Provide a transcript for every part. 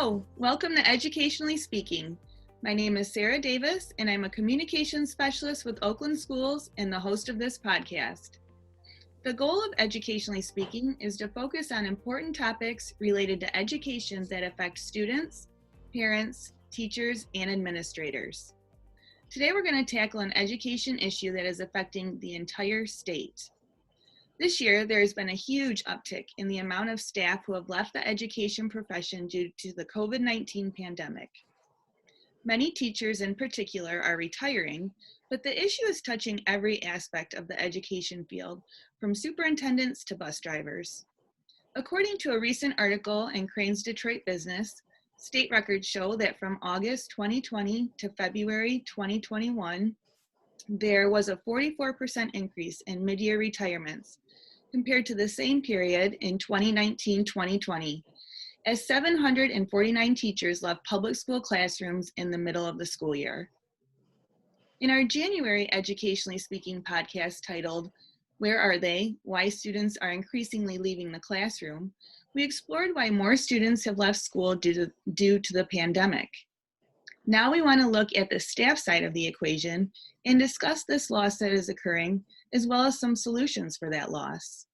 Hello, welcome to Educationally Speaking. My name is Sarah Davis, and I'm a communications specialist with Oakland Schools and the host of this podcast. The goal of Educationally Speaking is to focus on important topics related to education that affect students, parents, teachers, and administrators. Today we're going to tackle an education issue that is affecting the entire state. This year, there has been a huge uptick in the amount of staff who have left the education profession due to the COVID-19 pandemic. Many teachers in particular are retiring, but the issue is touching every aspect of the education field, from superintendents to bus drivers. According to a recent article in Crane's Detroit Business, state records show that from August 2020 to February 2021, there was a 44% increase in mid-year retirements compared to the same period in 2019-2020, as 749 teachers left public school classrooms in the middle of the school year. In our January Educationally Speaking podcast titled, Where Are They? Why Students Are Increasingly Leaving the Classroom, we explored why more students have left school due to the pandemic. Now we want to look at the staff side of the equation and discuss this loss that is occurring, as well as some solutions for that loss.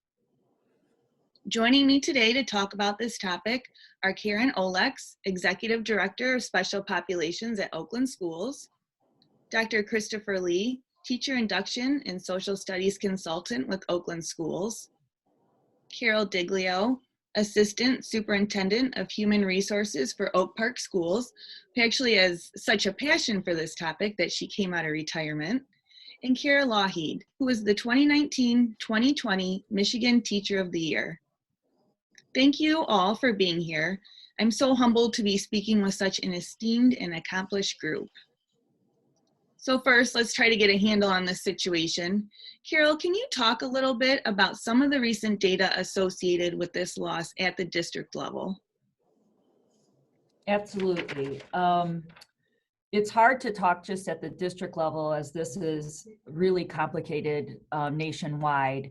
Joining me today to talk about this topic are Karen Olex, Executive Director of Special Populations at Oakland Schools, Dr. Christopher Lee, Teacher Induction and Social Studies Consultant with Oakland Schools, Carol Diglio, Assistant Superintendent of Human Resources for Oak Park Schools, who actually has such a passion for this topic that she came out of retirement, and Kara Lougheed, who was the 2019-2020 Michigan Teacher of the Year. Thank you all for being here. I'm so humbled to be speaking with such an esteemed and accomplished group. So first, let's try to get a handle on this situation. Carol, can you talk a little bit about some of the recent data associated with this loss at the district level? Absolutely. It's hard to talk just at the district level, as this is really complicated nationwide.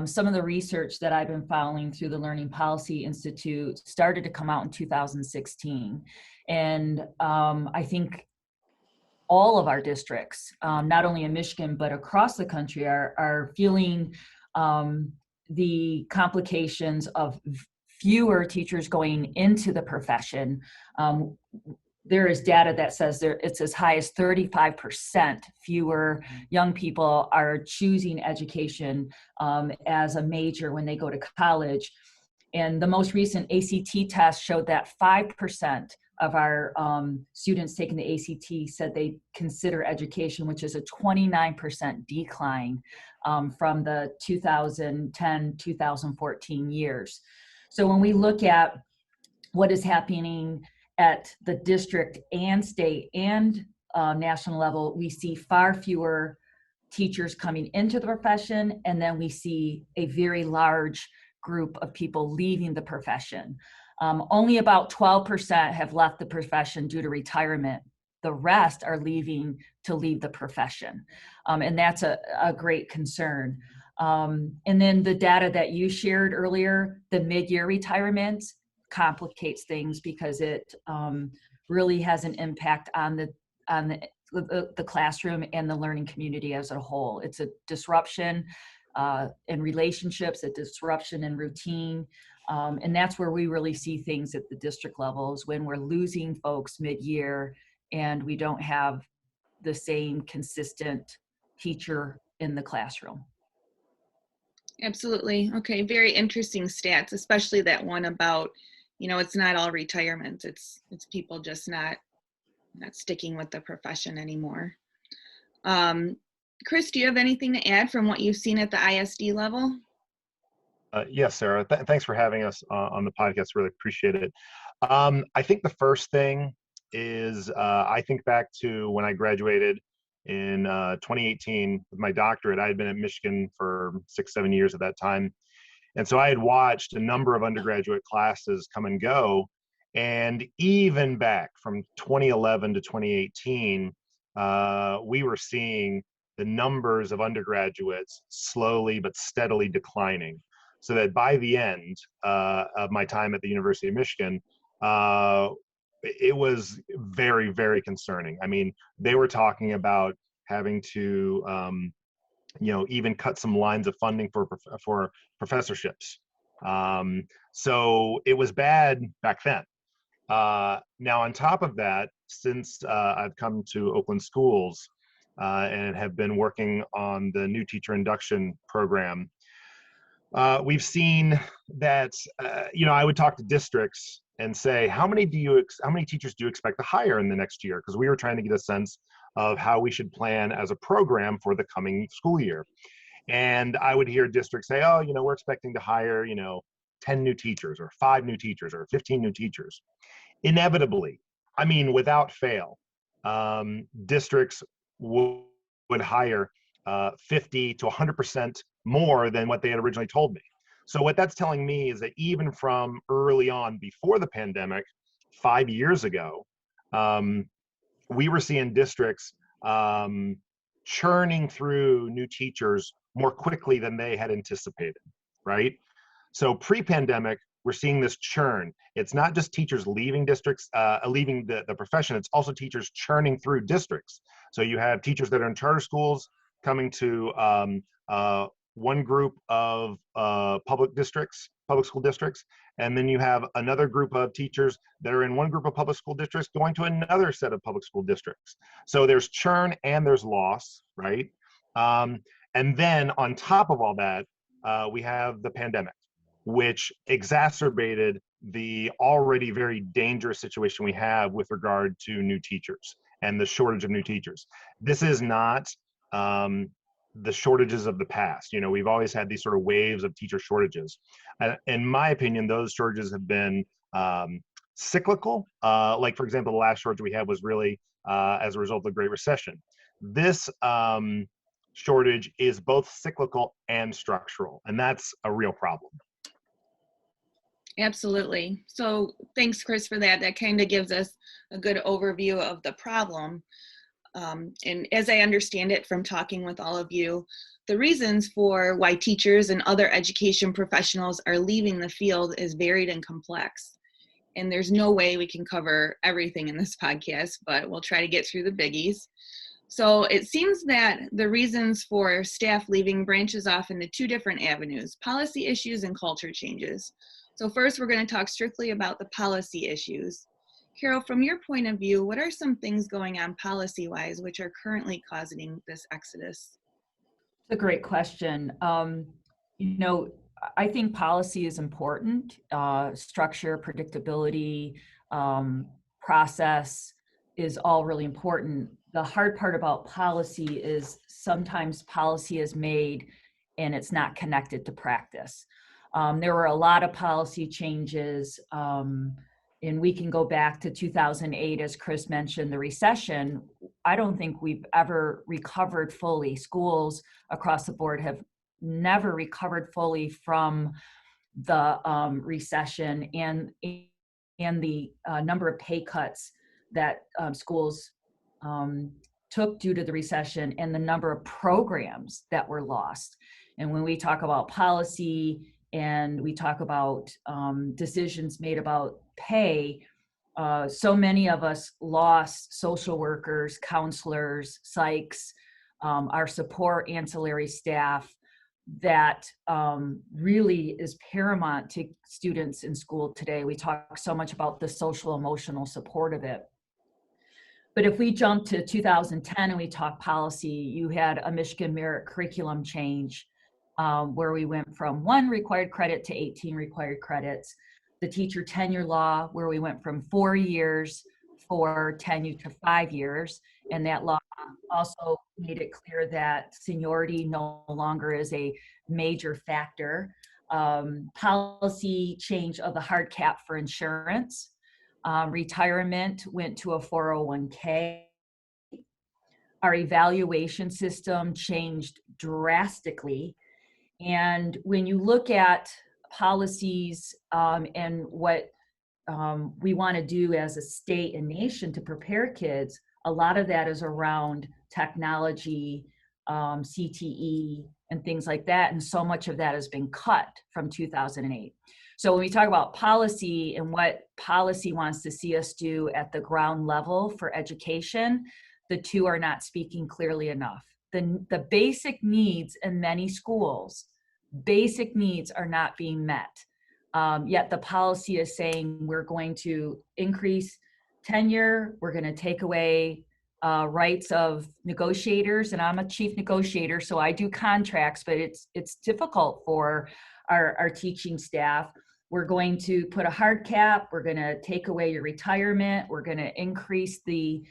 Some of the research that I've been following through the Learning Policy Institute started to come out in 2016. And I think all of our districts, not only in Michigan, but across the country, are feeling the complications of fewer teachers going into the profession. There is data that says it's as high as 35% fewer young people are choosing education as a major when they go to college. And the most recent ACT test showed that 5% of our students taking the ACT said they consider education, which is a 29% decline from the 2010-2014 years. So when we look at what is happening at the district and state and national level, we see far fewer teachers coming into the profession, and then we see a very large group of people leaving the profession. Only about 12% have left the profession due to retirement. The rest are leaving to leave the profession. And that's a great concern. And then the data that you shared earlier, the mid-year retirements, complicates things because it really has an impact on the classroom and the learning community as a whole. It's a disruption in relationships, a disruption in routine. And that's where we really see things at the district levels, when we're losing folks mid-year and we don't have the same consistent teacher in the classroom. Absolutely. Okay, very interesting stats, especially that one about, it's not all retirements. It's people just not sticking with the profession anymore. Chris, do you have anything to add from what you've seen at the ISD level? Yes, Sarah. Thanks for having us on the podcast. Really appreciate it. I think the first thing is I think back to when I graduated in 2018 with my doctorate. I had been at Michigan for 6-7 years at that time. And so I had watched a number of undergraduate classes come and go. And even back from 2011 to 2018, we were seeing the numbers of undergraduates slowly but steadily declining. So that by the end of my time at the University of Michigan, it was very, very concerning. I mean, they were talking about having to, even cut some lines of funding for professorships. So it was bad back then. Now, on top of that, since I've come to Oakland schools and have been working on the new teacher induction program, we've seen that, I would talk to districts and say, how many teachers do you expect to hire in the next year? Because we were trying to get a sense of how we should plan as a program for the coming school year. And I would hear districts say, oh, we're expecting to hire, 10 new teachers or 5 new teachers or 15 new teachers. Inevitably, I mean, without fail, districts would hire 50 to 100% more than what they had originally told me. So what that's telling me is that even from early on, before the pandemic, 5 years ago, we were seeing districts churning through new teachers more quickly than they had anticipated, right? So pre-pandemic, we're seeing this churn. It's not just teachers leaving districts, leaving the profession, it's also teachers churning through districts. So you have teachers that are in charter schools coming to one group of public school districts, and then you have another group of teachers that are in one group of public school districts going to another set of public school districts. So there's churn and there's loss, right? And then on top of all that, we have the pandemic, which exacerbated the already very dangerous situation we have with regard to new teachers and the shortage of new teachers. This is not the shortages of the past. We've always had these sort of waves of teacher shortages. In my opinion, those shortages have been cyclical. Like, for example, the last shortage we had was really as a result of the Great Recession. This shortage is both cyclical and structural, and that's a real problem. Absolutely. So thanks, Chris, for that. That kind of gives us a good overview of the problem. And as I understand it from talking with all of you, the reasons for why teachers and other education professionals are leaving the field is varied and complex. And there's no way we can cover everything in this podcast, but we'll try to get through the biggies. So it seems that the reasons for staff leaving branches off into 2 different avenues: policy issues and culture changes. So first, we're going to talk strictly about the policy issues. Carol, from your point of view, what are some things going on policy-wise which are currently causing this exodus? It's a great question. I think policy is important. Structure, predictability, process is all really important. The hard part about policy is sometimes policy is made and it's not connected to practice. There were a lot of policy changes, and we can go back to 2008, as Chris mentioned, the recession. I don't think we've ever recovered fully. Schools across the board have never recovered fully from the recession and the number of pay cuts that schools took due to the recession, and the number of programs that were lost. And when we talk about policy and we talk about decisions made about pay, so many of us lost social workers, counselors, psychs, our support ancillary staff that really is paramount to students in school today. We talk so much about the social emotional support of it. But if we jump to 2010 and we talk policy, you had a Michigan merit curriculum change where we went from 1 required credit to 18 required credits. The teacher tenure law, where we went from 4 years for tenure to 5 years. And that law also made it clear that seniority no longer is a major factor. Policy change of the hard cap for insurance. Retirement went to a 401k. Our evaluation system changed drastically. And when you look at policies and what we want to do as a state and nation to prepare kids, a lot of that is around technology, CTE, and things like that. And so much of that has been cut from 2008. So when we talk about policy and what policy wants to see us do at the ground level for education, the two are not speaking clearly enough. The basic needs in many schools, basic needs are not being met. Yet the policy is saying we're going to increase tenure, we're going to take away rights of negotiators, and I'm a chief negotiator, so I do contracts, but it's difficult for our teaching staff. We're going to put a hard cap, we're going to take away your retirement, we're going to increase the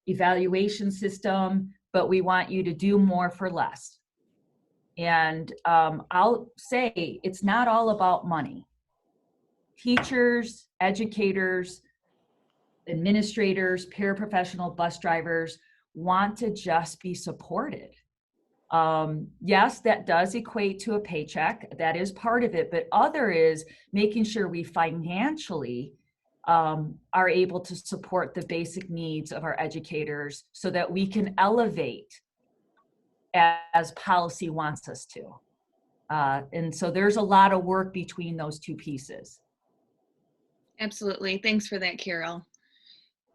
evaluation system, but we want you to do more for less. And I'll say it's not all about money. Teachers, educators, administrators, paraprofessional, bus drivers want to just be supported. Yes, that does equate to a paycheck. That is part of it, but other is making sure we financially are able to support the basic needs of our educators so that we can elevate as policy wants us to. And so there's a lot of work between those two pieces. Absolutely. Thanks for that, Carol.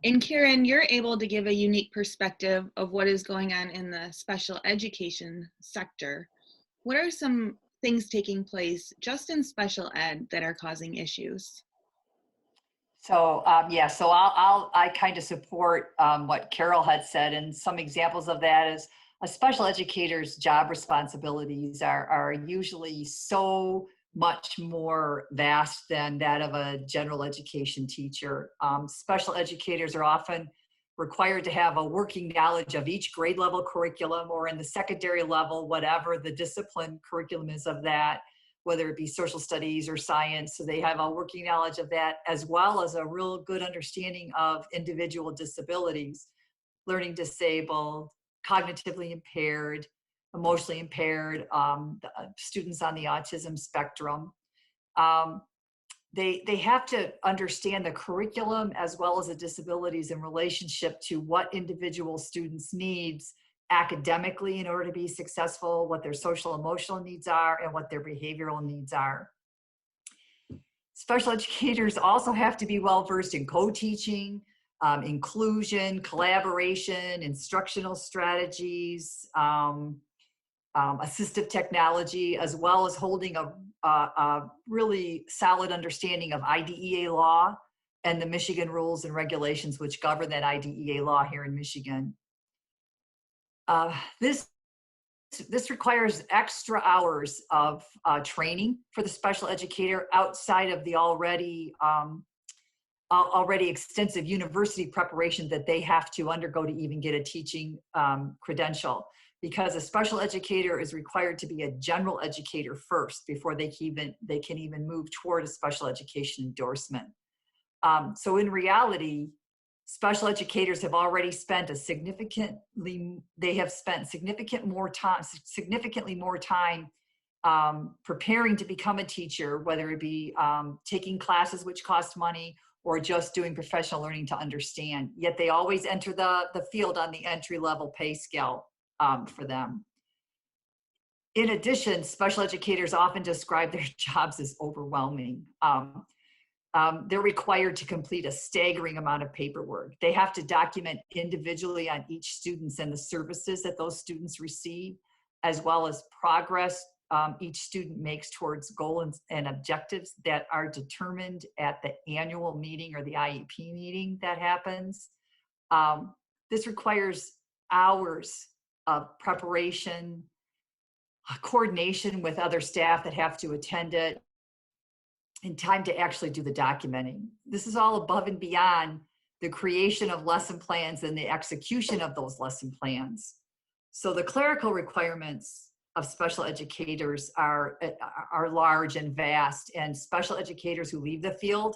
And Karen, you're able to give a unique perspective of what is going on in the special education sector. What are some things taking place just in special ed that are causing issues? So I kind of support what Carol had said, and some examples of that is a special educator's job responsibilities are usually so much more vast than that of a general education teacher. Special educators are often required to have a working knowledge of each grade level curriculum, or in the secondary level, whatever the discipline curriculum is of that, whether it be social studies or science. So they have a working knowledge of that, as well as a real good understanding of individual disabilities, learning disabled, cognitively impaired, emotionally impaired, students on the autism spectrum. They have to understand the curriculum as well as the disabilities in relationship to what individual students' needs academically in order to be successful, what their social emotional needs are, and what their behavioral needs are. Special educators also have to be well versed in co-teaching, inclusion, collaboration, instructional strategies, assistive technology, as well as holding a really solid understanding of IDEA law and the Michigan rules and regulations which govern that IDEA law here in Michigan. This requires extra hours of training for the special educator outside of the already extensive university preparation that they have to undergo to even get a teaching credential, because a special educator is required to be a general educator first before they can even move toward a special education endorsement. So in reality, special educators have already spent significantly more time preparing to become a teacher, whether it be taking classes which cost money or just doing professional learning to understand. Yet they always enter the field on the entry-level pay scale for them. In addition, special educators often describe their jobs as overwhelming. They're required to complete a staggering amount of paperwork. They have to document individually on each student and the services that those students receive, as well as progress each student makes towards goals and objectives that are determined at the annual meeting or the IEP meeting that happens. This requires hours of preparation, coordination with other staff that have to attend it, and time to actually do the documenting. This is all above and beyond the creation of lesson plans and the execution of those lesson plans. So the clerical requirements of special educators are large and vast, and special educators who leave the field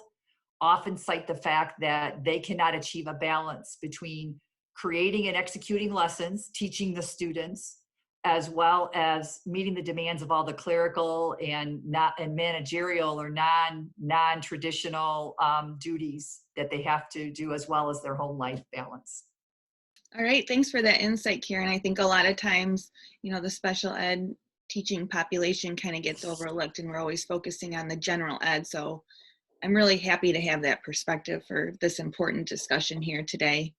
often cite the fact that they cannot achieve a balance between creating and executing lessons, teaching the students, as well as meeting the demands of all the clerical and managerial or non-traditional duties that they have to do, as well as their home life balance. All right, thanks for that insight, Karen. I think a lot of times, the special ed teaching population kind of gets overlooked, and we're always focusing on the general ed. So I'm really happy to have that perspective for this important discussion here today.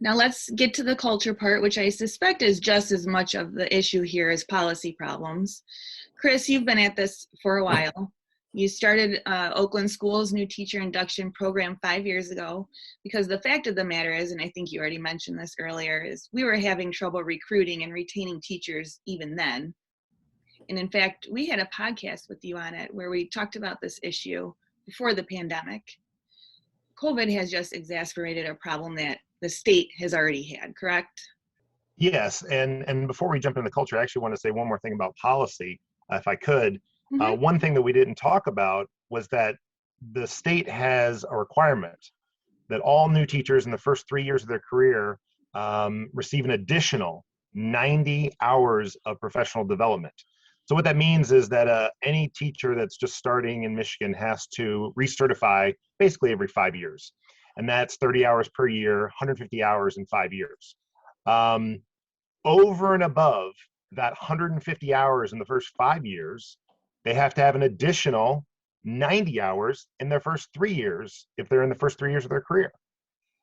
Now let's get to the culture part, which I suspect is just as much of the issue here as policy problems. Chris, you've been at this for a while. You started Oakland Schools' new teacher induction program 5 years ago, because the fact of the matter is, and I think you already mentioned this earlier, is we were having trouble recruiting and retaining teachers even then. And in fact, we had a podcast with you on it where we talked about this issue before the pandemic. COVID has just exacerbated a problem that the state has already had, correct? Yes, and before we jump into the culture, I actually want to say one more thing about policy, if I could. One thing that we didn't talk about was that the state has a requirement that all new teachers in the first 3 years of their career receive an additional 90 hours of professional development. So what that means is that any teacher that's just starting in Michigan has to recertify basically every 5 years. And that's 30 hours per year, 150 hours in 5 years. Over and above that 150 hours in the first 5 years, they have to have an additional 90 hours in their first 3 years if they're in the first 3 years of their career.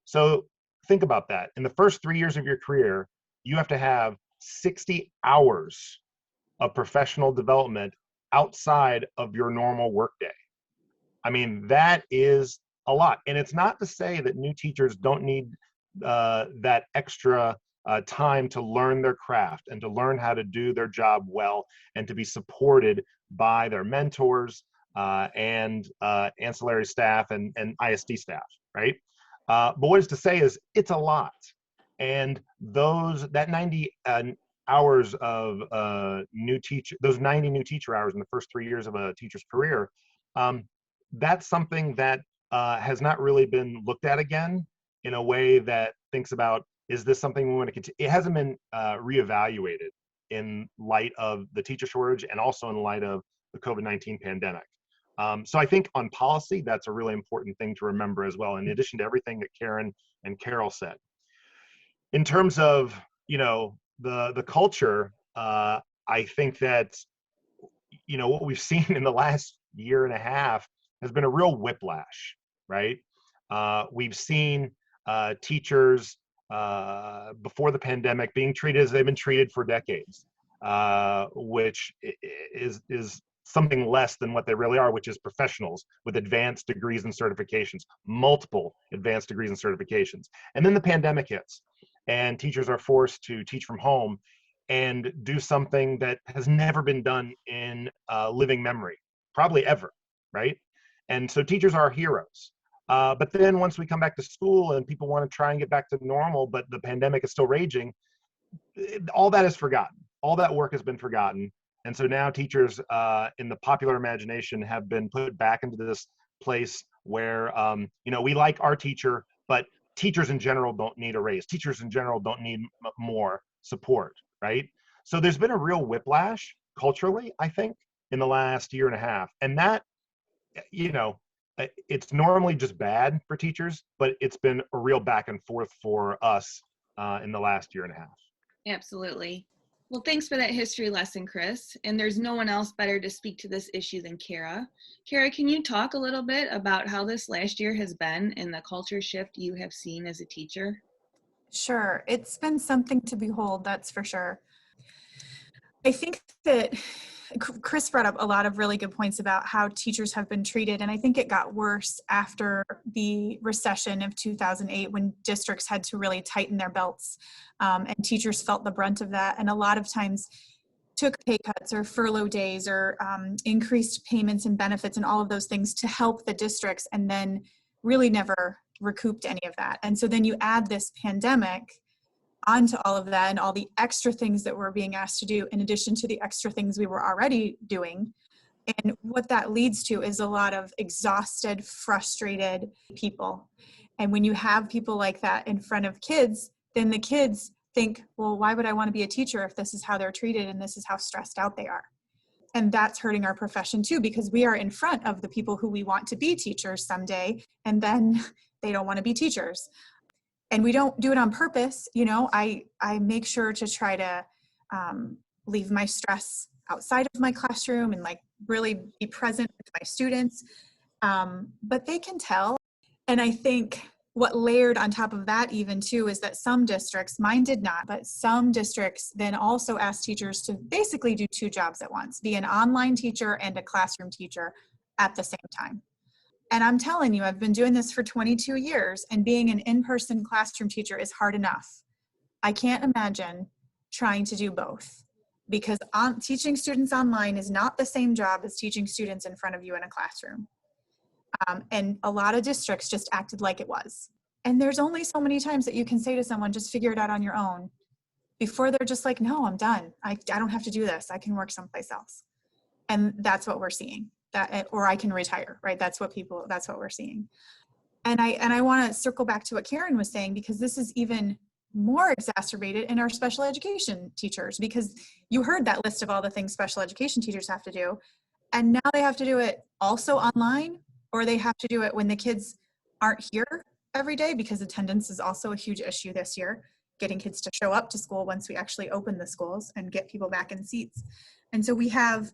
So think about that. In the first 3 years of your career, you have to have 60 hours of professional development outside of your normal workday. I mean, that is a lot. And it's not to say that new teachers don't need that extra time to learn their craft and to learn how to do their job well and to be supported by their mentors and ancillary staff and ISD staff, right? But what is to say is it's a lot. And that 90 hours of those 90 new teacher hours in the first 3 years of a teacher's career, that's something that has not really been looked at again in a way that thinks about, is this something we want to continue? It hasn't been reevaluated in light of the teacher shortage and also in light of the COVID-19 pandemic. So I think on policy, that's a really important thing to remember as well, in addition to everything that Karen and Carol said. In terms of, the culture, I think that, what we've seen in the last year and a half has been a real whiplash, right? We've seen teachers before the pandemic being treated as they've been treated for decades, which is something less than what they really are, which is professionals with advanced degrees and certifications, multiple advanced degrees and certifications. And then the pandemic hits, and teachers are forced to teach from home and do something that has never been done in living memory, probably ever, right? And so teachers are heroes. But then once we come back to school and people want to try and get back to normal, but the pandemic is still raging, all that is forgotten. All that work has been forgotten. And so now teachers in the popular imagination have been put back into this place where, we like our teacher, but teachers in general don't need a raise. Teachers in general don't need more support, right? So there's been a real whiplash culturally, I think, in the last year and a half. And that, it's normally just bad for teachers, but it's been a real back and forth for us in the last year and a half. Absolutely. Well, thanks for that history lesson, Chris. And there's no one else better to speak to this issue than Kara. Kara, can you talk a little bit about how this last year has been and the culture shift you have seen as a teacher? Sure. It's been something to behold, that's for sure. I think that Chris brought up a lot of really good points about how teachers have been treated, and I think it got worse after the recession of 2008 when districts had to really tighten their belts, and teachers felt the brunt of that, and a lot of times took pay cuts or furlough days or increased payments and benefits and all of those things to help the districts, and then really never recouped any of that. And so then you add this pandemic onto all of that and all the extra things that we're being asked to do in addition to the extra things we were already doing. And what that leads to is a lot of exhausted, frustrated people. And when you have people like that in front of kids, then the kids think, well, why would I want to be a teacher if this is how they're treated and this is how stressed out they are? And that's hurting our profession too, because we are in front of the people who we want to be teachers someday, and then they don't want to be teachers. And we don't do it on purpose. I make sure to try to leave my stress outside of my classroom and like really be present with my students. But they can tell. And I think what layered on top of that even too is that some districts, mine did not, but some districts then also ask teachers to basically do two jobs at once, be an online teacher and a classroom teacher at the same time. And I'm telling you, I've been doing this for 22 years, and being an in-person classroom teacher is hard enough. I can't imagine trying to do both, because teaching students online is not the same job as teaching students in front of you in a classroom. And a lot of districts just acted like it was. And there's only so many times that you can say to someone, just figure it out on your own, before they're just like, no, I'm done. I don't have to do this. I can work someplace else. And that's what we're seeing. Or I can retire, right? That's what we're seeing. And I want to circle back to what Karen was saying, because this is even more exacerbated in our special education teachers, because you heard that list of all the things special education teachers have to do. And now they have to do it also online, or they have to do it when the kids aren't here every day, because attendance is also a huge issue this year, getting kids to show up to school once we actually open the schools and get people back in seats. And so we have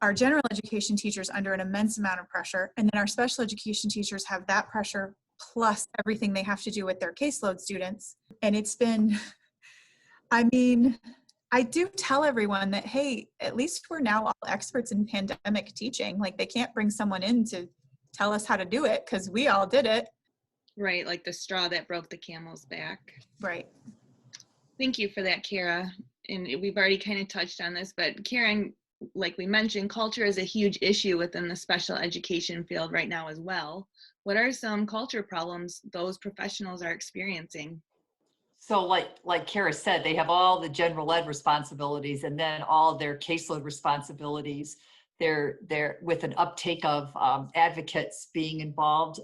our general education teachers under an immense amount of pressure, and then our special education teachers have that pressure plus everything they have to do with their caseload students. And it's been, I mean, I do tell everyone that, hey, at least we're now all experts in pandemic teaching. Like, they can't bring someone in to tell us how to do it, because we all did it. Right, like the straw that broke the camel's back. Right. Thank you for that, Kara. And we've already kind of touched on this, but Karen, like we mentioned, culture is a huge issue within the special education field right now as well. What are some culture problems those professionals are experiencing? So like Kara said, they have all the general ed responsibilities and then all their caseload responsibilities. They're with an uptake of advocates being involved,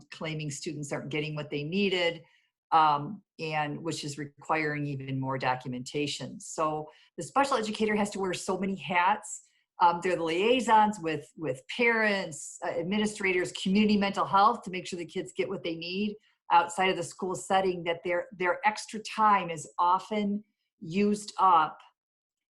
claiming students aren't getting what they needed, and which is requiring even more documentation. So the special educator has to wear so many hats. They're the liaisons with parents, administrators, community mental health, to make sure the kids get what they need outside of the school setting, that their extra time is often used up,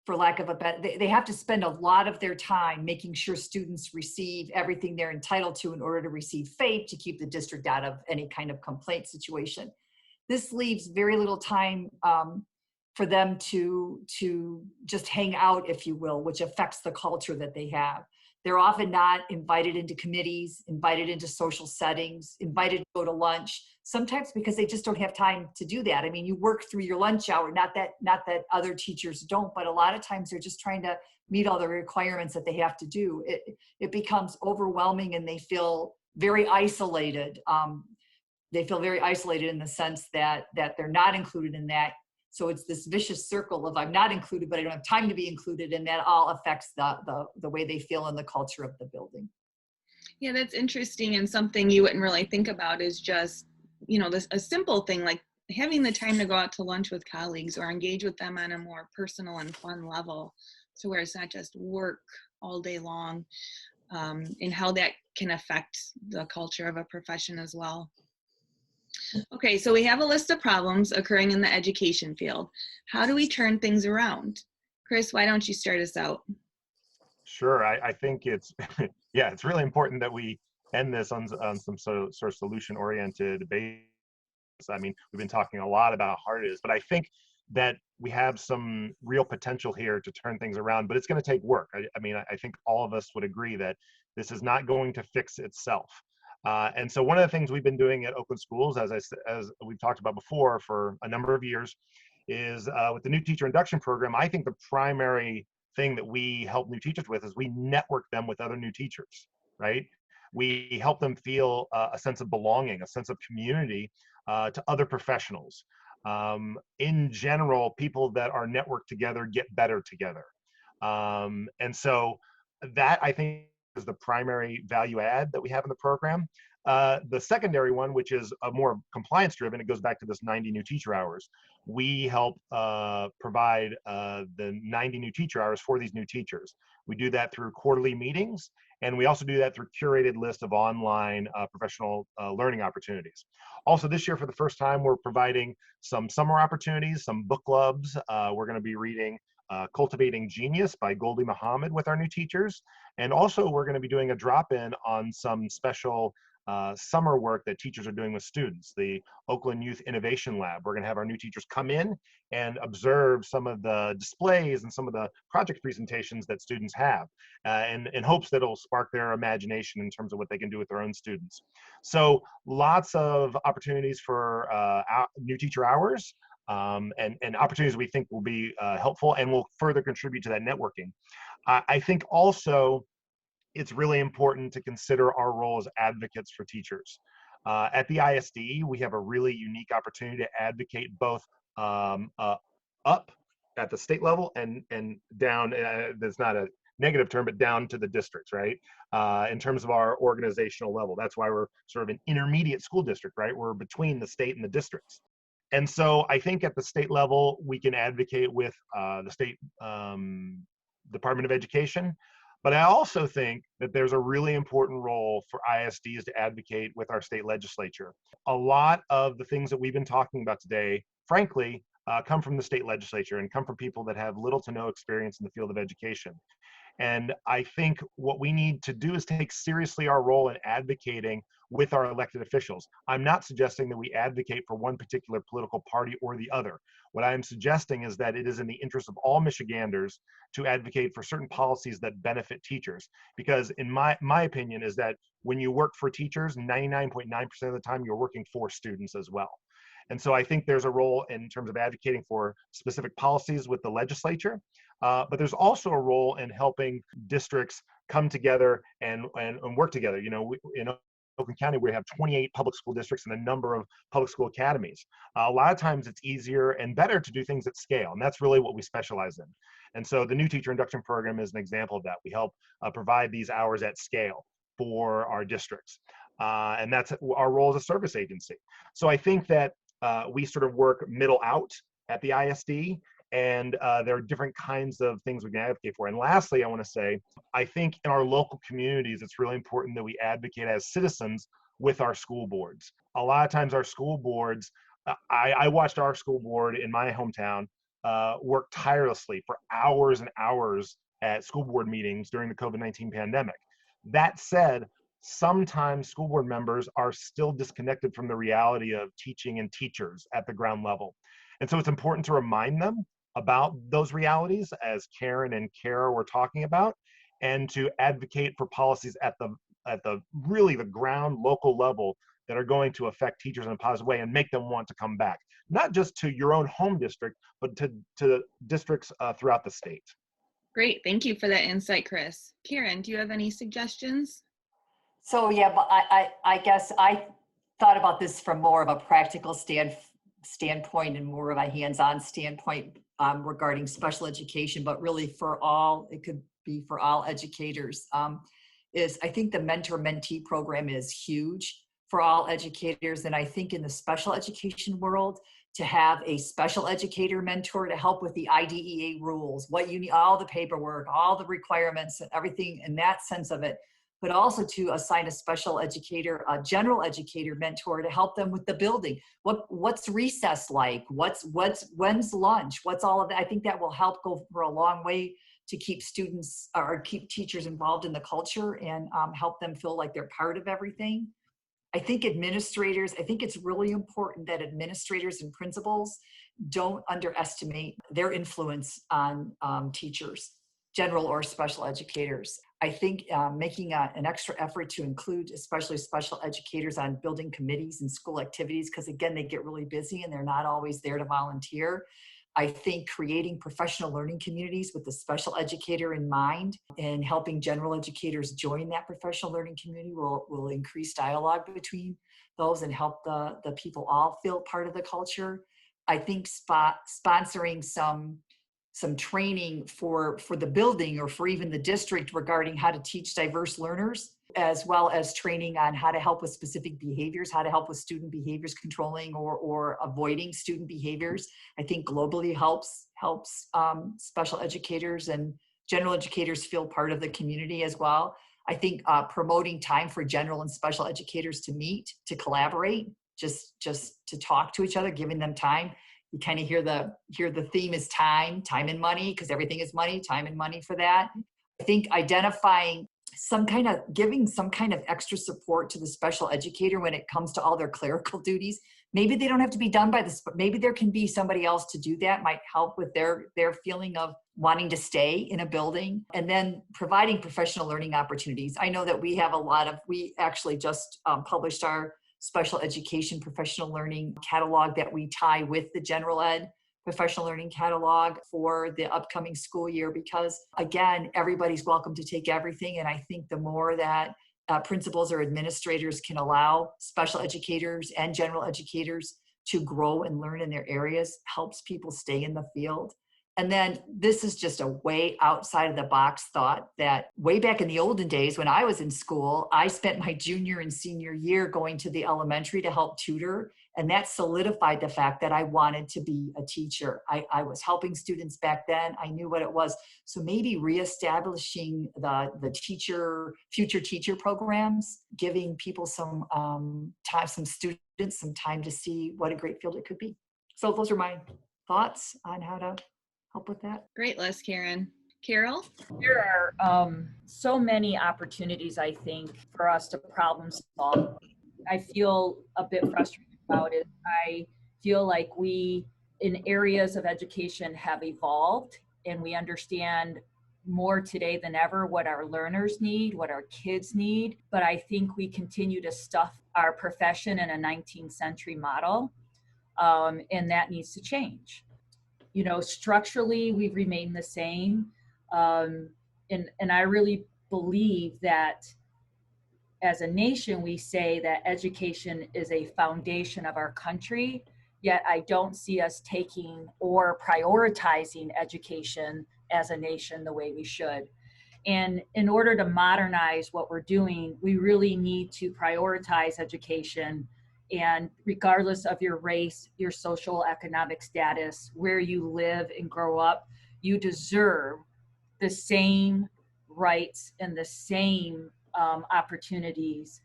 for lack of a better, they have to spend a lot of their time making sure students receive everything they're entitled to in order to receive FAPE, to keep the district out of any kind of complaint situation. This leaves very little time for them to just hang out, if you will, which affects the culture that they have. They're often not invited into committees, invited into social settings, invited to go to lunch, sometimes because they just don't have time to do that. I mean, you work through your lunch hour, not that other teachers don't, but a lot of times they're just trying to meet all the requirements that they have to do. It becomes overwhelming, and they feel very isolated. They feel very isolated in the sense that they're not included in that. So it's this vicious circle of, I'm not included, but I don't have time to be included, and that all affects the way they feel in the culture of the building. Yeah, that's interesting, and something you wouldn't really think about is just, a simple thing like having the time to go out to lunch with colleagues or engage with them on a more personal and fun level, so where it's not just work all day long, and how that can affect the culture of a profession as well. Okay, so we have a list of problems occurring in the education field. How do we turn things around? Chris, why don't you start us out? Sure, I think it's, yeah, it's really important that we end this on some sort of solution-oriented basis. I mean, we've been talking a lot about how hard it is, but I think that we have some real potential here to turn things around, but it's going to take work. I mean, I think all of us would agree that this is not going to fix itself. And so one of the things we've been doing at Oakland Schools, as we've talked about before for a number of years, is with the new teacher induction program. I think the primary thing that we help new teachers with is we network them with other new teachers, right? We help them feel a sense of belonging, a sense of community to other professionals. In general, people that are networked together get better together. And so that, I think, is the primary value add that we have in the program. The secondary one, which is a more compliance driven, it goes back to this 90 new teacher hours. We help provide the 90 new teacher hours for these new teachers. We do that through quarterly meetings, and we also do that through curated list of online professional learning opportunities. Also this year, for the first time, we're providing some summer opportunities, some book clubs. We're going to be reading Cultivating Genius by Goldie Muhammad with our new teachers. And also we're going to be doing a drop-in on some special summer work that teachers are doing with students, the Oakland Youth Innovation Lab. We're going to have our new teachers come in and observe some of the displays and some of the project presentations that students have, in hopes that it'll spark their imagination in terms of what they can do with their own students. So lots of opportunities for new teacher hours, and opportunities we think will be helpful and will further contribute to that networking. I think also it's really important to consider our role as advocates for teachers. At the ISD, we have a really unique opportunity to advocate both up at the state level and down, there's not a negative term, but down to the districts, right? In terms of our organizational level. That's why we're sort of an intermediate school district, right? We're between the state and the districts. And so I think at the state level, we can advocate with the state Department of Education. But I also think that there's a really important role for ISDs to advocate with our state legislature. A lot of the things that we've been talking about today, frankly, come from the state legislature and come from people that have little to no experience in the field of education. And I think what we need to do is take seriously our role in advocating with our elected officials. I'm not suggesting that we advocate for one particular political party or the other. What I'm suggesting is that it is in the interest of all Michiganders to advocate for certain policies that benefit teachers. Because in my opinion is that when you work for teachers, 99.9% of the time you're working for students as well. And so I think there's a role in terms of advocating for specific policies with the legislature, but there's also a role in helping districts come together and work together. You know, in Oakland County, we have 28 public school districts and a number of public school academies. A lot of times it's easier and better to do things at scale, and that's really what we specialize in. And so the new teacher induction program is an example of that. We help provide these hours at scale for our districts, and that's our role as a service agency. So I think that we sort of work middle out at the ISD, and there are different kinds of things we can advocate for. And lastly, I want to say, I think in our local communities, it's really important that we advocate as citizens with our school boards. A lot of times our school boards, I watched our school board in my hometown work tirelessly for hours and hours at school board meetings during the COVID-19 pandemic. That said, sometimes school board members are still disconnected from the reality of teaching and teachers at the ground level. And so it's important to remind them about those realities, as Karen and Kara were talking about, and to advocate for policies at the really the ground local level that are going to affect teachers in a positive way and make them want to come back, not just to your own home district, but to districts throughout the state. Great, thank you for that insight, Chris. Karen, do you have any suggestions? So yeah, but I guess I thought about this from more of a practical standpoint and more of a hands-on standpoint regarding special education, but really for all, it could be for all educators, is I think the mentor-mentee program is huge for all educators. And I think in the special education world, to have a special educator mentor to help with the IDEA rules, what you need, all the paperwork, all the requirements and everything in that sense of it, but also to assign a special educator, a general educator mentor to help them with the building. What's recess like? When's lunch? What's all of that? I think that will help go for a long way to keep students or keep teachers involved in the culture and help them feel like they're part of everything. I think administrators, I think it's really important that administrators and principals don't underestimate their influence on teachers, general or special educators. I think making an extra effort to include especially special educators on building committees and school activities, because again, they get really busy and they're not always there to volunteer. I think creating professional learning communities with the special educator in mind and helping general educators join that professional learning community will increase dialogue between those and help the people all feel part of the culture. I think sponsoring some training for the building or for even the district regarding how to teach diverse learners, as well as training on how to help with specific behaviors, how to help with student behaviors controlling or avoiding student behaviors. I think globally helps special educators and general educators feel part of the community as well. I think promoting time for general and special educators to meet, to collaborate, just to talk to each other, giving them time You kind of hear the theme is time and money, because everything is money, time and money for that. I think identifying giving some kind of extra support to the special educator when it comes to all their clerical duties. Maybe they don't have to be done by maybe there can be somebody else to do that, might help with their feeling of wanting to stay in a building. And then providing professional learning opportunities. I know that we actually just published our special education professional learning catalog that we tie with the general ed professional learning catalog for the upcoming school year, because again, everybody's welcome to take everything. And I think the more that principals or administrators can allow special educators and general educators to grow and learn in their areas, helps people stay in the field. And then this is just a way outside of the box thought that way back in the olden days when I was in school, I spent my junior and senior year going to the elementary to help tutor. And that solidified the fact that I wanted to be a teacher. I was helping students back then. I knew what it was. So maybe reestablishing the future teacher programs, giving people some students some time to see what a great field it could be. So those are my thoughts on how to help with that. Great list, Karen. Carol? There are so many opportunities, I think, for us to problem solve. I feel a bit frustrated about it. I feel like we, in areas of education, have evolved, and we understand more today than ever what our learners need, what our kids need. But I think we continue to stuff our profession in a 19th century model, and that needs to change. You know, structurally, we've remained the same. And I really believe that as a nation, we say that education is a foundation of our country, yet I don't see us taking or prioritizing education as a nation the way we should. And in order to modernize what we're doing, we really need to prioritize education. And regardless of your race, your social economic status, where you live and grow up, you deserve the same rights and the same opportunities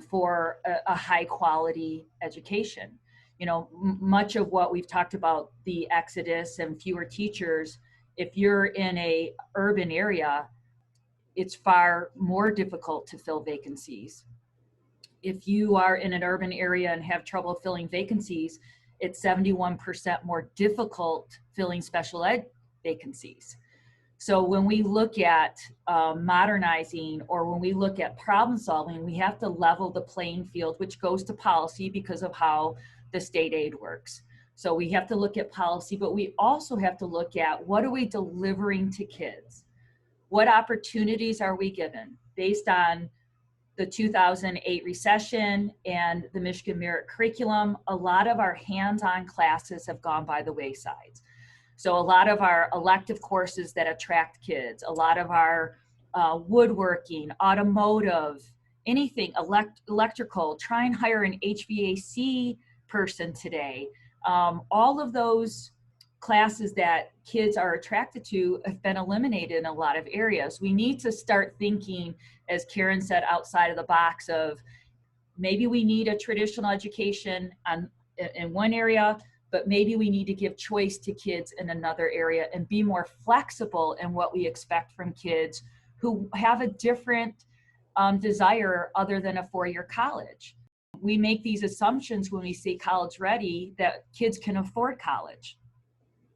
for a high quality education. You know, much of what we've talked about, the exodus and fewer teachers, if you're in a urban area, it's far more difficult to fill vacancies. If you are in an urban area and have trouble filling vacancies, it's 71% more difficult filling special ed vacancies. So when we look at modernizing, or when we look at problem solving, we have to level the playing field, which goes to policy because of how the state aid works. So we have to look at policy, but we also have to look at what are we delivering to kids? What opportunities are we given based on the 2008 recession and the Michigan Merit Curriculum? A lot of our hands-on classes have gone by the wayside. So a lot of our elective courses that attract kids, a lot of our woodworking, automotive, anything, electrical, try and hire an HVAC person today. All of those classes that kids are attracted to have been eliminated in a lot of areas. We need to start thinking, as Karen said, outside of the box of maybe we need a traditional education in one area, but maybe we need to give choice to kids in another area and be more flexible in what we expect from kids who have a different desire other than a four-year college. We make these assumptions when we say college ready that kids can afford college.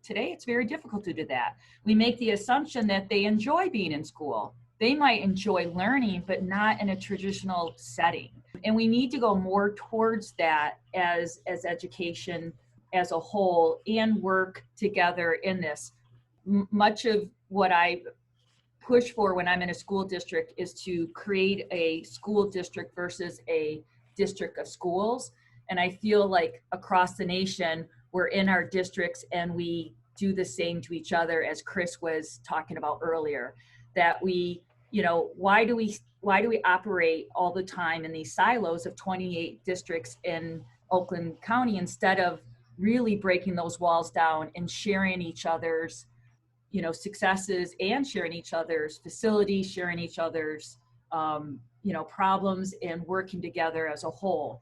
Today, it's very difficult to do that. We make the assumption that they enjoy being in school. They might enjoy learning, but not in a traditional setting. And we need to go more towards that as education as a whole and work together in this. Much of what I push for when I'm in a school district is to create a school district versus a district of schools. And I feel like across the nation, we're in our districts and we do the same to each other, as Chris was talking about earlier, that we, you know, why do we operate all the time in these silos of 28 districts in Oakland County instead of really breaking those walls down and sharing each other's, you know, successes and sharing each other's facilities, sharing each other's, you know, problems and working together as a whole.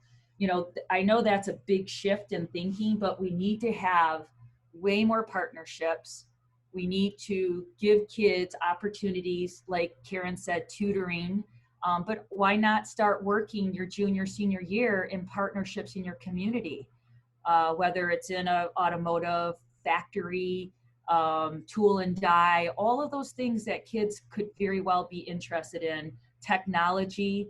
I know that's a big shift in thinking, but we need to have way more partnerships. We need to give kids opportunities, like Karen said, tutoring. But why not start working your junior, senior year in partnerships in your community? Whether it's in an automotive factory, tool and die, all of those things that kids could very well be interested in. Technology,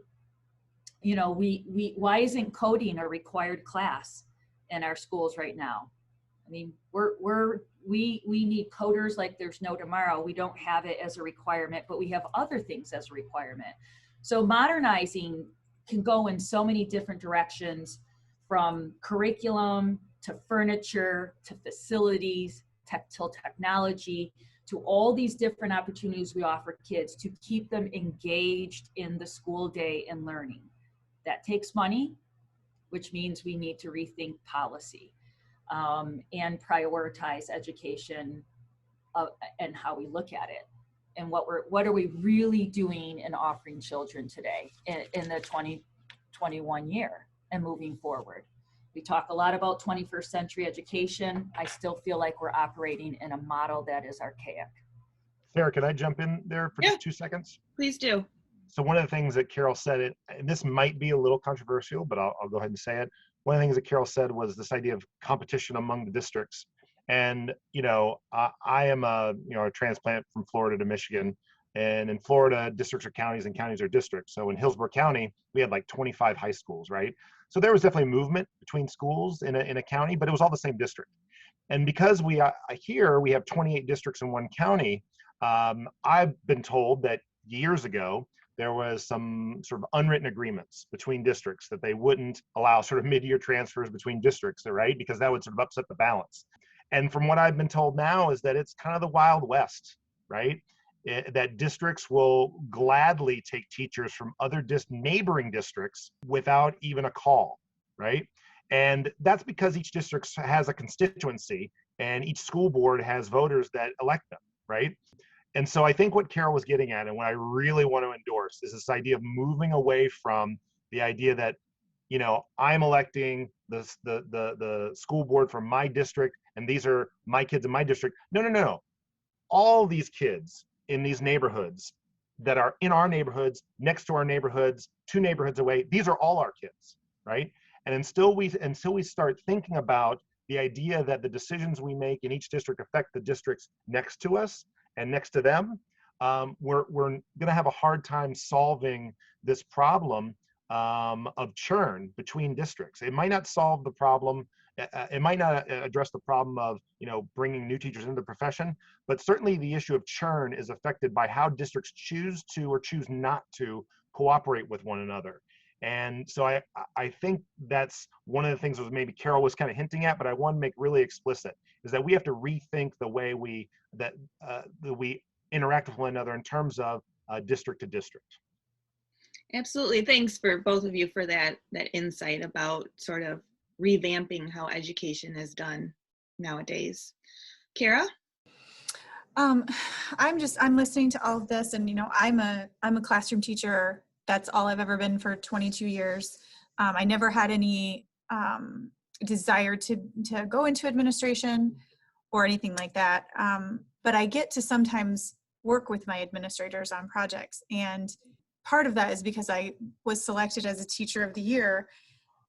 why isn't coding a required class in our schools right now? I mean, we need coders like there's no tomorrow. We don't have it as a requirement, but we have other things as a requirement. So modernizing can go in so many different directions, from curriculum to furniture to facilities, tactile technology, to all these different opportunities we offer kids to keep them engaged in the school day and learning. That takes money, which means we need to rethink policy and prioritize education and how we look at it. And what are we really doing and offering children today in the 2021 year and moving forward? We talk a lot about 21st century education. I still feel like we're operating in a model that is archaic. Sarah, can I jump in there for just 2 seconds? Please do. So one of the things that Carol said, and this might be a little controversial, but I'll go ahead and say it. One of the things that Carol said was this idea of competition among the districts. And, I am a transplant from Florida to Michigan. And in Florida, districts are counties and counties are districts. So in Hillsborough County, we had like 25 high schools, right? So there was definitely movement between schools in a county, but it was all the same district. And because we have 28 districts in one county, I've been told that years ago, there was some sort of unwritten agreements between districts that they wouldn't allow sort of mid-year transfers between districts, right? Because that would sort of upset the balance. And from what I've been told now is that it's kind of the Wild West, right? That districts will gladly take teachers from other neighboring districts without even a call, right? And that's because each district has a constituency and each school board has voters that elect them, right? And so I think what Carol was getting at, and what I really want to endorse, is this idea of moving away from the idea that, I'm electing the school board from my district, and these are my kids in my district. No. All these kids in these neighborhoods that are in our neighborhoods, next to our neighborhoods, 2 neighborhoods away, these are all our kids, right? And until we start thinking about the idea that the decisions we make in each district affect the districts next to us and next to them, we're going to have a hard time solving this problem of churn between districts. It might not solve the problem. It might not address the problem of bringing new teachers into the profession, but certainly the issue of churn is affected by how districts choose to or choose not to cooperate with one another. And so I think that's one of the things that maybe Carol was kind of hinting at, but I want to make really explicit, is that we have to rethink the way we interact with one another in terms of district to district. Absolutely. Thanks for both of you for that insight about sort of revamping how education is done nowadays. Kara? I'm listening to all of this, and I'm a classroom teacher. That's all I've ever been for 22 years. I never had any desire to go into administration or anything like that. But I get to sometimes work with my administrators on projects, and part of that is because I was selected as a teacher of the year,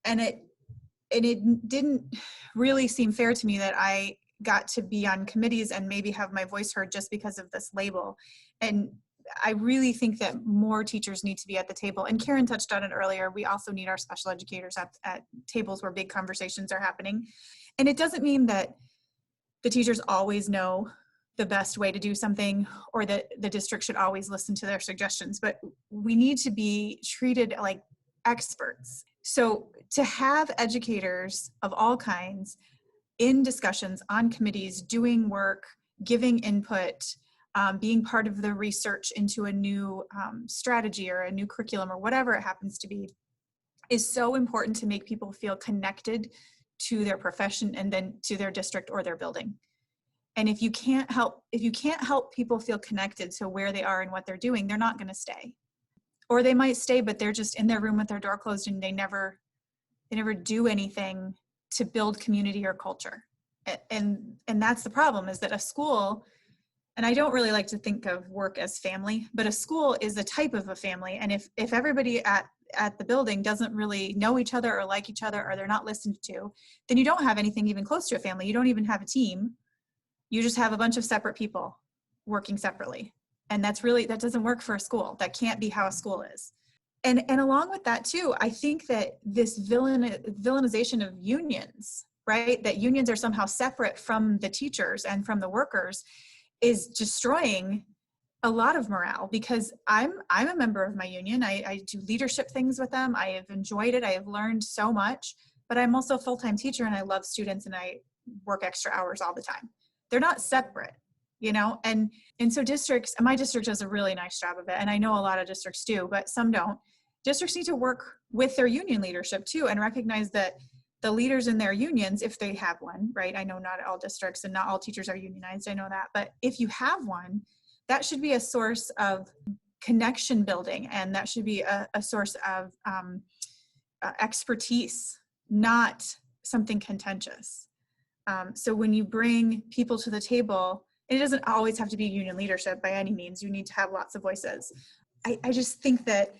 and it didn't really seem fair to me that I got to be on committees and maybe have my voice heard just because of this label. And I really think that more teachers need to be at the table. And Karen touched on it earlier. We also need our special educators at tables where big conversations are happening. And it doesn't mean that the teachers always know the best way to do something, or that the district should always listen to their suggestions, but we need to be treated like experts. So to have educators of all kinds in discussions on committees, doing work, giving input, being part of the research into a new strategy or a new curriculum or whatever it happens to be, is so important to make people feel connected to their profession and then to their district or their building. And if you can't help people feel connected to where they are and what they're doing, they're not going to stay. Or they might stay, but they're just in their room with their door closed and they never They never do anything to build community or culture. And that's the problem, is that a school, and I don't really like to think of work as family, but a school is a type of a family. And if everybody at the building doesn't really know each other or like each other, or they're not listened to, then you don't have anything even close to a family. You don't even have a team. You just have a bunch of separate people working separately. And that doesn't work for a school. That can't be how a school is. And along with that too, I think that this villainization of unions, right? That unions are somehow separate from the teachers and from the workers, is destroying a lot of morale, because I'm a member of my union. I do leadership things with them. I have enjoyed it. I have learned so much, but I'm also a full-time teacher, and I love students, and I work extra hours all the time. They're not separate, you know? And so districts, my district does a really nice job of it. And I know a lot of districts do, but some don't. Districts need to work with their union leadership too, and recognize that the leaders in their unions, if they have one, right? I know not all districts and not all teachers are unionized, I know that, but if you have one, that should be a source of connection building, and that should be a source of expertise, not something contentious. So when you bring people to the table, it doesn't always have to be union leadership by any means. You need to have lots of voices. I just think that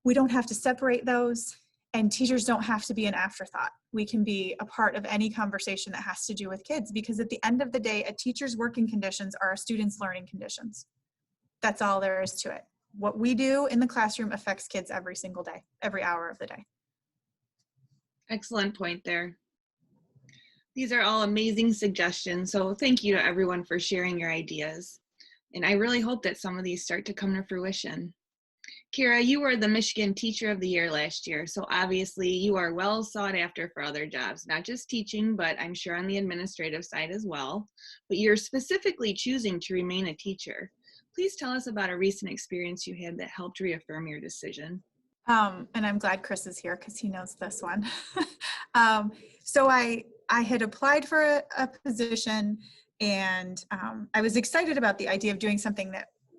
we don't have to separate those, and teachers don't have to be an afterthought. We can be a part of any conversation that has to do with kids, because at the end of the day, a teacher's working conditions are a student's learning conditions. That's all there is to it. What we do in the classroom affects kids every single day, every hour of the day. Excellent point there. These are all amazing suggestions. So thank you to everyone for sharing your ideas. And I really hope that some of these start to come to fruition. Kira, you were the Michigan Teacher of the Year last year, so obviously you are well sought after for other jobs, not just teaching, but I'm sure on the administrative side as well. But you're specifically choosing to remain a teacher. Please tell us about a recent experience you had that helped reaffirm your decision. And I'm glad Chris is here because he knows this one. So I had applied for a position, and I was excited about the idea of doing something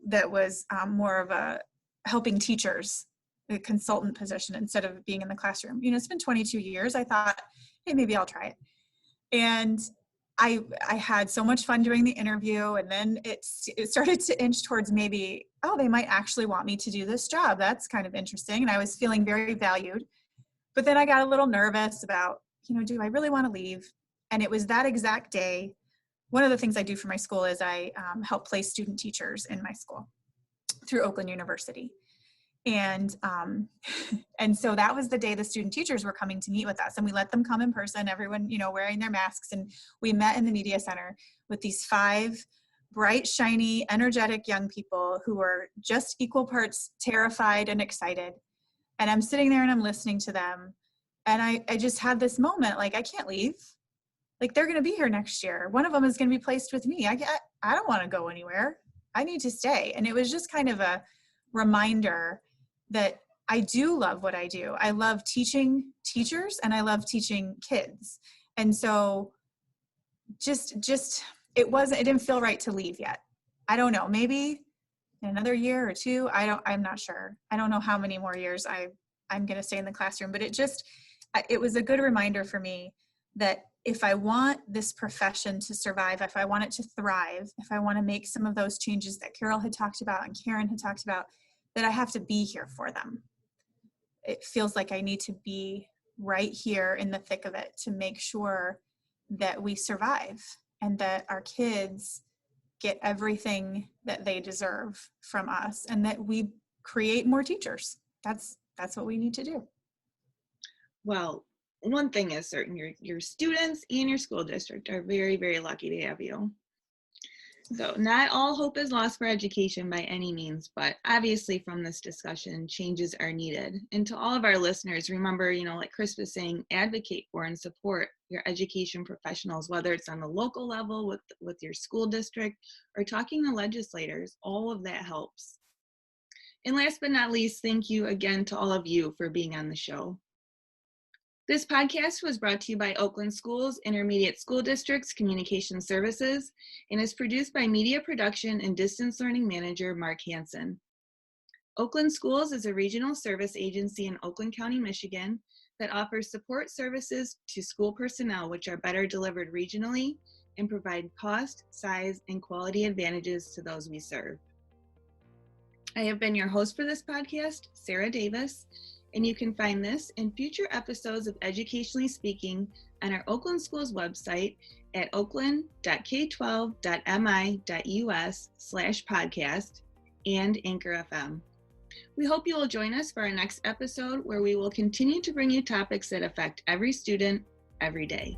that was more of a helping teachers, a consultant position, instead of being in the classroom. You know, it's been 22 years. I thought, hey, maybe I'll try it. And I had so much fun doing the interview, and then it started to inch towards maybe, oh, they might actually want me to do this job. That's kind of interesting. And I was feeling very valued. But then I got a little nervous about, you know, do I really want to leave? And it was that exact day. One of the things I do for my school is I help place student teachers in my school through Oakland University. And so that was the day the student teachers were coming to meet with us, and we let them come in person, everyone, you know, wearing their masks. And we met in the media center with these 5 bright, shiny, energetic young people who were just equal parts terrified and excited. And I'm sitting there and I'm listening to them. And I just had this moment, like, I can't leave. Like, they're going to be here next year. One of them is going to be placed with me. I don't want to go anywhere. I need to stay. And it was just kind of a reminder that I do love what I do. I love teaching teachers, and I love teaching kids. And so just it didn't feel right to leave yet. I don't know, maybe in another year or 2. I'm not sure. I don't know how many more years I'm going to stay in the classroom, but it was a good reminder for me that if I want this profession to survive, if I want it to thrive, if I want to make some of those changes that Carol had talked about and Karen had talked about, that I have to be here for them. It feels like I need to be right here in the thick of it to make sure that we survive and that our kids get everything that they deserve from us, and that we create more teachers. That's what we need to do. Well, one thing is certain, your students and your school district are very, very lucky to have you. So not all hope is lost for education by any means, but obviously from this discussion, changes are needed. And to all of our listeners, remember, you know, like Chris was saying, advocate for and support your education professionals, whether it's on the local level with your school district or talking to legislators, all of that helps. And last but not least, thank you again to all of you for being on the show. This podcast was brought to you by Oakland Schools Intermediate School District's Communication Services and is produced by Media Production and Distance Learning Manager Mark Hansen. Oakland Schools is a regional service agency in Oakland County, Michigan that offers support services to school personnel which are better delivered regionally and provide cost, size, and quality advantages to those we serve. I have been your host for this podcast, Sarah Davis, and you can find this and future episodes of Educationally Speaking on our Oakland Schools website at oakland.k12.mi.us/podcast and Anchor FM. We hope you will join us for our next episode where we will continue to bring you topics that affect every student every day.